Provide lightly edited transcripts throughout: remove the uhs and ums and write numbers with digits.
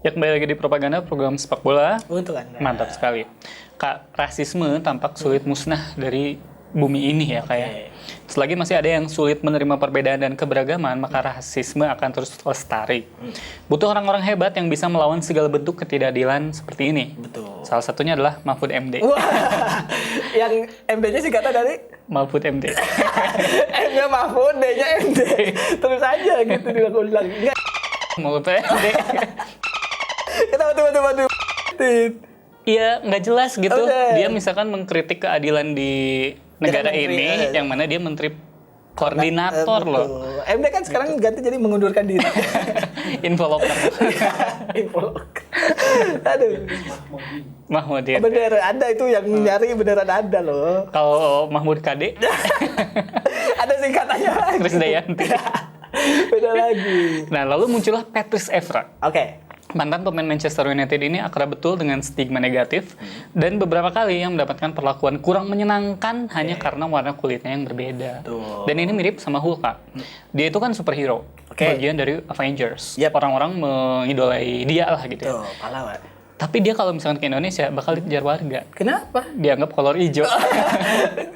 Ya kembali lagi di propaganda program sepak bola. Untuk Anda. Mantap sekali. Kak, rasisme tampak sulit musnah dari bumi ini ya kayak. Selagi masih ada yang sulit menerima perbedaan dan keberagaman, maka rasisme akan terus lestari. Butuh orang-orang hebat yang bisa melawan segala bentuk ketidakadilan seperti ini. Betul. Salah satunya adalah Mahfud MD. Wah, yang MD-nya sih kata dari Mahfud MD. M-nya Mahfud, D-nya MD. Terus aja gitu diulang-ulang. Enggak. Mahfud MD. Kita bantu. Iya, nggak jelas gitu. Oke. Dia misalkan mengkritik keadilan di negara Dia kan ini, menteri, yang mana dia menteri koordinator Betul. loh. MD kan sekarang ganti jadi mengundurkan diri. Involucre. Involok. Aduh. Mahmudin. Bener, ada itu yang nyari beneran ada loh. Kalau Mahmud KD, Ada singkatannya lagi. Krisdayanti. Beda lagi. Nah, lalu muncullah Patrice Evra. Oke. Mantan pemain Manchester United ini akrab betul dengan stigma negatif dan beberapa kali yang mendapatkan perlakuan kurang menyenangkan hanya karena warna kulitnya yang berbeda. Betul. Dan ini mirip sama Hulk, Kak. Dia itu kan superhero, bagian dari Avengers. Yep. Orang-orang mengidolai dia lah gitu ya. Tuh, pahlawan. Tapi dia kalau misalkan ke Indonesia bakal dikejar warga. Kenapa? Dianggap kolor hijau.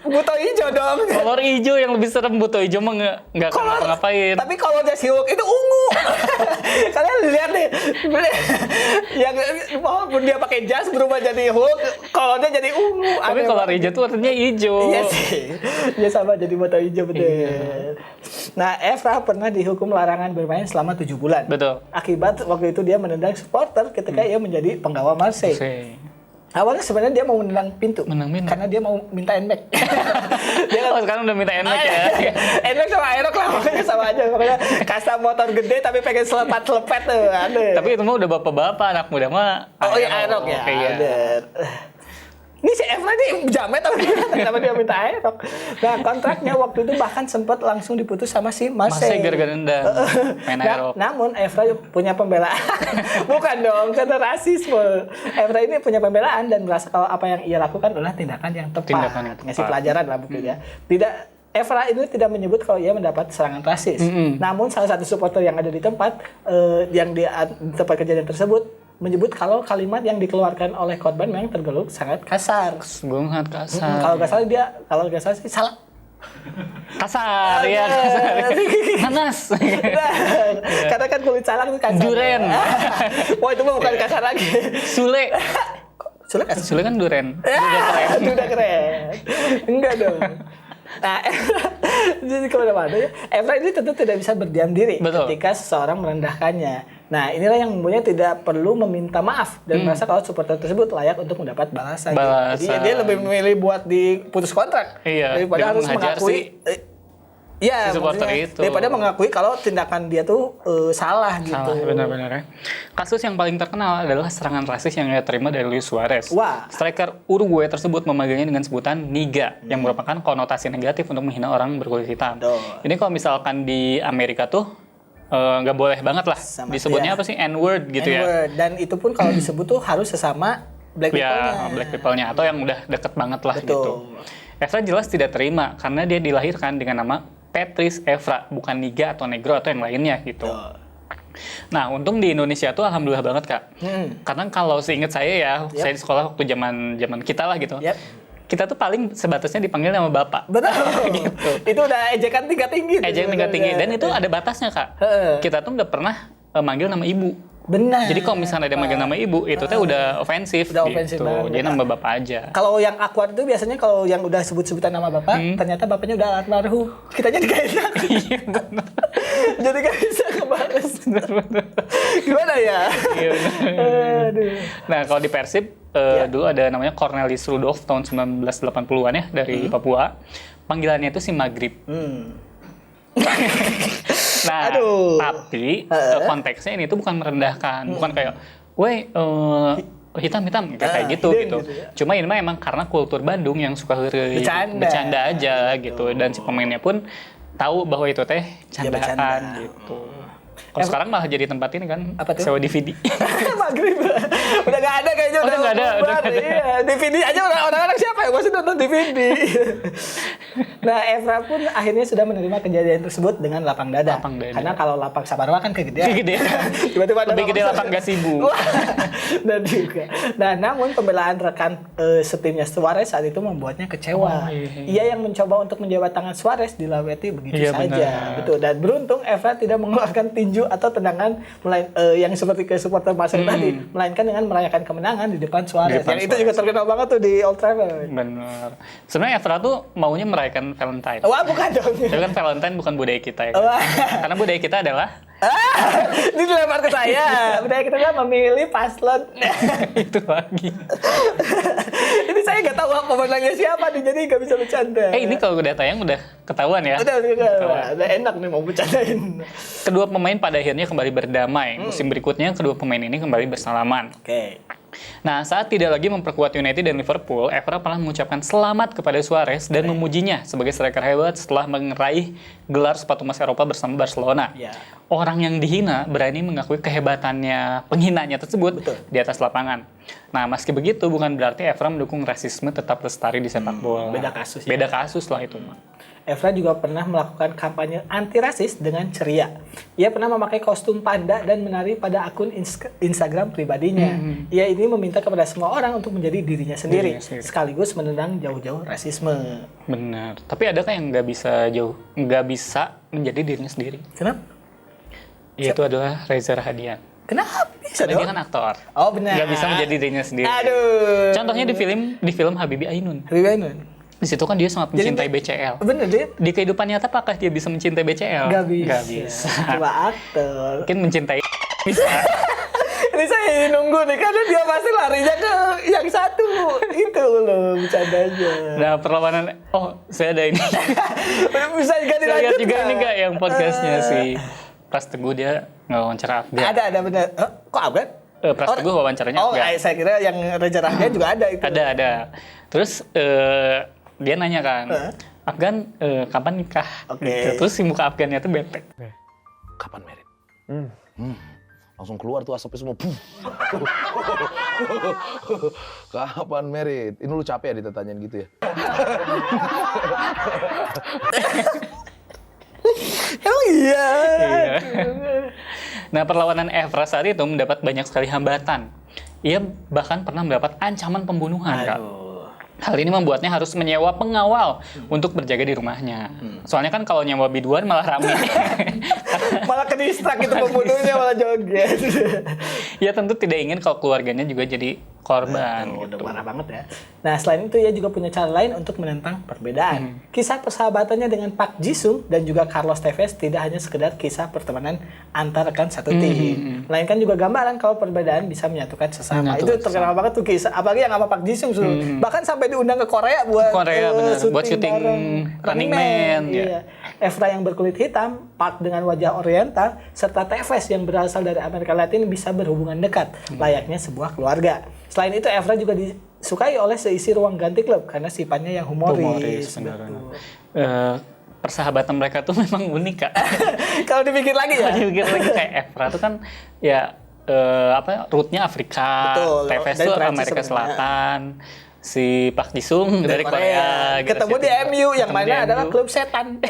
Buto hijau dong. Kolor hijau yang lebih serem, buto hijau mah nggak akan ngapa-ngapain. Tapi kalau dia Hulk itu ungu. Kalian lihat deh. Yang walaupun dia pakai jas berubah jadi Hulk, kalau dia jadi ungu. Tapi kolor hijau tuh artinya hijau. Iya sih. Dia sama jadi buto hijau betul. Iya. Nah, Evra pernah dihukum larangan bermain selama 7 bulan. Betul. Akibat waktu itu dia menendang supporter ketika ia menjadi penggawa Marseille. Awalnya sebenarnya dia mau menendang pintu. Karena dia mau minta NMAX. Dia kan sekarang udah minta NMAX ya. NMAX sama Aerox lah, makanya sama aja. Makanya kasta motor gede tapi pengen selepet-selepet tuh. Ada. Tapi itu mah udah bapak-bapak, anak muda mah. Oh iya, Aerox ya. Iya. Bener. Ini si Evra ini jamet atau gimana? Kenapa dia minta Aerox? Nah, kontraknya waktu itu bahkan sempat langsung diputus sama si Marseille. Gara-gara nendang main Aerox. Namun Evra punya pembelaan. Bukan dong, karena rasisme. Evra ini punya pembelaan dan merasa kalau apa yang ia lakukan adalah tindakan yang tepat. Ngasih pelajaran lah mungkin ya. Evra ini tidak menyebut kalau ia mendapat serangan rasis. Namun salah satu supporter yang ada di tempat yang di tempat kejadian tersebut menyebut kalau kalimat yang dikeluarkan oleh korban memang tergolong sangat kasar. Sangat kasar. Kalau nggak salah sih salah. Kasar ya, kasar. Panas. Karena kan kulit salang itu kasar. Duren. Wah, itu mah bukan kasar lagi. Sule. Sule kan duren. Udah keren. Enggak dong. Nah, jadi kemana-mana ya. Evra ini tentu tidak bisa berdiam diri ketika seseorang merendahkannya. Nah, inilah yang membuatnya tidak perlu meminta maaf dan merasa kalau supporter tersebut layak untuk mendapat balasan. Jadi dia lebih memilih buat diputus kontrak daripada harus mengakui daripada mengakui kalau tindakan dia tuh salah gitu. Benar-benar ya. Kasus yang paling terkenal adalah serangan rasis yang ia terima dari Luis Suarez. Wah. Striker Uruguay tersebut memanggilnya dengan sebutan niga yang merupakan konotasi negatif untuk menghina orang berkulit hitam. Ini kalau misalkan di Amerika tuh nggak boleh banget lah. Disebutnya apa sih? N-word gitu ya. Dan itu pun kalau disebut tuh harus sesama black people-nya. Ya, black people-nya atau yang udah deket banget lah gitu. Evra jelas tidak terima karena dia dilahirkan dengan nama Patrice Evra, bukan niga atau negro atau yang lainnya gitu. Nah, untung di Indonesia tuh alhamdulillah banget, Kak. Karena kalau seingat saya ya, saya di sekolah waktu zaman kita lah gitu. Kita tuh paling sebatasnya dipanggil nama bapak. Betul. Gitu. Itu udah ejekan tingkat tinggi. Ejekan tingkat tinggi dan itu ada batasnya, Kak. Kita tuh nggak pernah manggil nama ibu. Benar. Jadi kalau misalnya ada manggil nama ibu, itu tuh udah ofensif gitu. Jadi nama bapak aja. Kalau yang awkward itu biasanya kalau yang udah sebut-sebutan nama bapak, ternyata bapaknya udah almarhum. Kitanya juga enak. Iya, benar. Jadi gak bisa ngebales. Gimana ya? Iya, aduh. Nah, kalau di Persib dulu ada namanya Cornelis Rudolf tahun 1980-an ya dari Papua. Panggilannya itu si Maghrib. Nah, tapi konteksnya ini tuh bukan merendahkan, bukan kayak, weh hitam kayak gitu. Cuma ini mah emang karena kultur Bandung yang suka bercanda aja gitu, dan si pemainnya pun tahu bahwa itu teh candaan gitu. Kalau sekarang malah jadi tempat ini kan, sewa DVD. Maghrib. Udah gak ada kayaknya. Udah gak ada. Iya, DVD aja orang-orang siapa yang masih nonton DVD. Nah, Evra pun akhirnya sudah menerima kejadian tersebut dengan lapang dada. Karena kalau lapang Sabarwa kan kegedean. Tiba-tiba lebih gede lapang Gasibu. Dan juga. Nah, namun pembelaan rekan setimnya Suarez saat itu membuatnya kecewa. Ia yang mencoba untuk menjabat tangan Suarez dilaweti begitu saja. Benar. Betul. Dan beruntung Evra tidak mengeluarkan tinju atau tendangan yang seperti ke supporter Barcelona tadi, melainkan dengan merayakan kemenangan di depan Suarez. Yang itu juga terkenal banget tuh di Old Trafford. Benar. Sebenarnya Evra tuh maunya merayakan Valentine. Wah, bukan dong. Tapi kan Valentine bukan budaya kita ya. Kan? Karena budaya kita adalah ini dilempar ke saya. Budaya kita adalah memilih paslon. itu lagi. Ini saya nggak tahu pemenangnya siapa nih, jadi nggak bisa bercanda. Ini kalau udah tayang udah ketahuan ya. Udah enak nih mau bercandain. Kedua pemain pada akhirnya kembali berdamai. Musim berikutnya kedua pemain ini kembali bersalaman. Oke. Nah, saat tidak lagi memperkuat United dan Liverpool, Evra pernah mengucapkan selamat kepada Suarez dan memujinya sebagai striker hebat setelah meraih gelar sepatu emas Eropa bersama Barcelona. Orang yang dihina berani mengakui kehebatannya penghinanya tersebut di atas lapangan. Nah, meski begitu bukan berarti Evra mendukung rasisme tetap lestari di sepak bola. Beda kasus ya. Beda kasus lah itu. Evra juga pernah melakukan kampanye anti-rasis dengan ceria. Ia pernah memakai kostum panda dan menari pada akun Instagram pribadinya. Ia ini meminta kepada semua orang untuk menjadi dirinya sendiri, sekaligus menendang jauh-jauh rasisme. Benar. Tapi adakah yang nggak bisa menjadi dirinya sendiri? Kenapa? Itu adalah Reza Rahadian. Kenapa? Karena dia kan aktor. Oh, benar. Nggak bisa menjadi dirinya sendiri. Aduh. Contohnya di film Habibie Ainun. Habibie Ainun. Di situ kan dia sangat mencintai BCL. Bener deh. Di kehidupan nyata apakah dia bisa mencintai BCL? Gak bisa. Gak bisa. Coba aktor. Mungkin mencintai bisa. Ini saya nunggu nih karena dia pasti larinya ke yang satu. Itu loh bercandanya. Nah, perlawanan saya ada ini. Bisa juga dilanjut. Saya lihat juga ini enggak yang podcastnya si Pras Teguh, dia wawancara Afgan. Ada bener. Kok Afgan? Pras Teguh wawancaranya Afgan. Saya kira yang Reza Rahadian juga ada itu. Ada. Terus dia nanya kan, Afgan kapan nikah? Gitu. Terus si muka Afgannya tuh bete. Kapan merit? Langsung keluar tuh asapnya semua. Kapan merit? Ini lu capek ya ditanyain gitu ya? Emang iya. Nah, perlawanan Evra saat itu mendapat banyak sekali hambatan. Ia bahkan pernah mendapat ancaman pembunuhan, Kak. Hal ini membuatnya harus menyewa pengawal untuk berjaga di rumahnya. Soalnya kan kalau nyewa biduan malah rame. Malah kedistrak itu pembunuhnya, malah joget. Ya tentu tidak ingin kalau keluarganya juga jadi korban. Udah parah banget ya. Nah, selain itu ia juga punya cara lain untuk menentang perbedaan. Kisah persahabatannya dengan Park Ji-sung dan juga Carlos Tevez tidak hanya sekedar kisah pertemanan antar rekan satu tim. Melainkan juga gambaran kalau perbedaan bisa menyatukan sesama. Itu terkenal banget tuh kisah. Apalagi yang sama Park Ji-sung. Bahkan sampai diundang ke Korea buat syuting Running Man. Iya. Evra yang berkulit hitam, Park dengan wajah oriental, serta Tevez yang berasal dari Amerika Latin bisa berhubungan dekat, layaknya sebuah keluarga. Selain itu, Evra juga disukai oleh seisi ruang ganti klub karena sifatnya yang humoris. Persahabatan mereka tuh memang unik, Kak. Kalau dipikir lagi ya. Dipikir lagi kayak Evra tuh kan ya rootnya Afrika, Tevez tuh Amerika Selatan. Si Park Ji-sung dari Korea. Ketemu di MU yang mana adalah klub setan.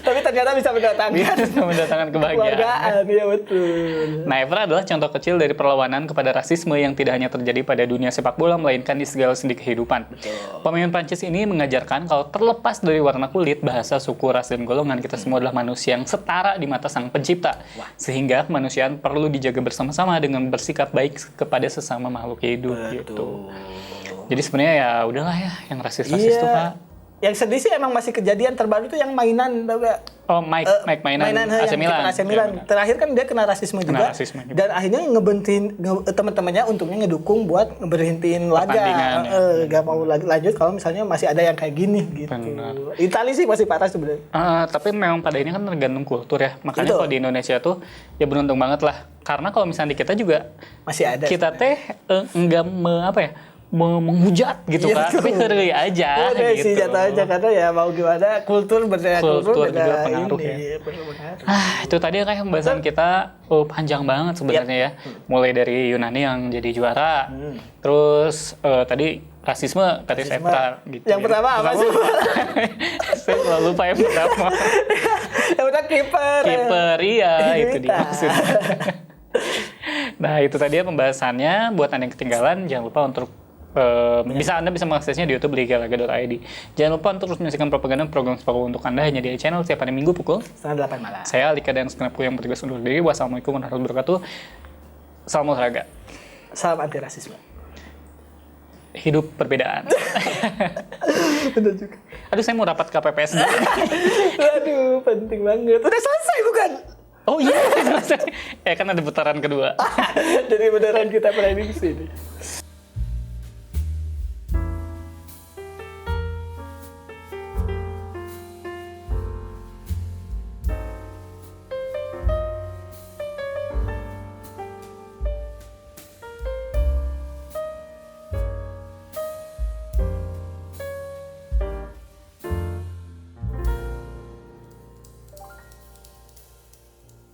Tapi ternyata bisa mendatangkan kebahagiaan. Iya betul. Nah, Evra adalah contoh kecil dari perlawanan kepada rasisme yang tidak hanya terjadi pada dunia sepak bola, melainkan di segala sendi kehidupan. Pemain Prancis ini mengajarkan kalau terlepas dari warna kulit, bahasa, suku, ras, dan golongan, kita semua adalah manusia yang setara di mata Sang Pencipta. Sehingga kemanusiaan perlu dijaga bersama-sama dengan bersikap baik kepada sesama makhluk hidup. Gitu. Jadi sebenarnya ya udahlah ya, yang rasis-rasis itu, Pak. Yang sedih sih emang masih kejadian terbaru tuh yang mainan, tau gak? Mike mainan AC Milan. Terakhir kan dia kena rasisme juga. Dan akhirnya ngebentin teman-temannya untungnya ngedukung buat ngeberhentiin laga. Gak mau lanjut kalau misalnya masih ada yang kayak gini gitu. Itali sih masih parah sebenarnya. Tapi memang pada ini kan tergantung kultur ya. Makanya kalau di Indonesia tuh ya beruntung banget lah. Karena kalau misalnya di kita juga masih ada. Kita teh enggak menghujat gitu kan, tapi heureuy aja Udah gitu. sih jatuh aja karena ya mau gimana kultur beda Kultur beda juga pengaruh ini, ya. pengaruh. Itu tadi kayak pembahasan kita panjang banget sebenarnya ya. Mulai dari Yunani yang jadi juara, terus tadi rasisme tadi saya gitu. Yang pertama apa sih? Saya selalu lupa yang pertama. Yang pertama kiper. Kiper, iya itu dia maksudnya. Nah itu tadi ya pembahasannya. Buat Anda yang ketinggalan, jangan lupa untuk Anda bisa mengaksesnya di YouTube ligalaga.id. Jangan lupa untuk terus menyaksikan propaganda program sepak bola untuk Anda hanya di channel setiap hari Minggu pukul 8 malam. Saya Alika dan segenapku yang bertugas undur diri. Wassalamualaikum warahmatullahi wabarakatuh. Salam olahraga. Salam anti rasisme. Hidup perbedaan. Benar juga. Aduh saya mau rapat KPPS dulu. Aduh, penting banget. Udah selesai bukan? Oh iya, selesai. Kan ada putaran kedua. Jadi beneran kita prediksi nih.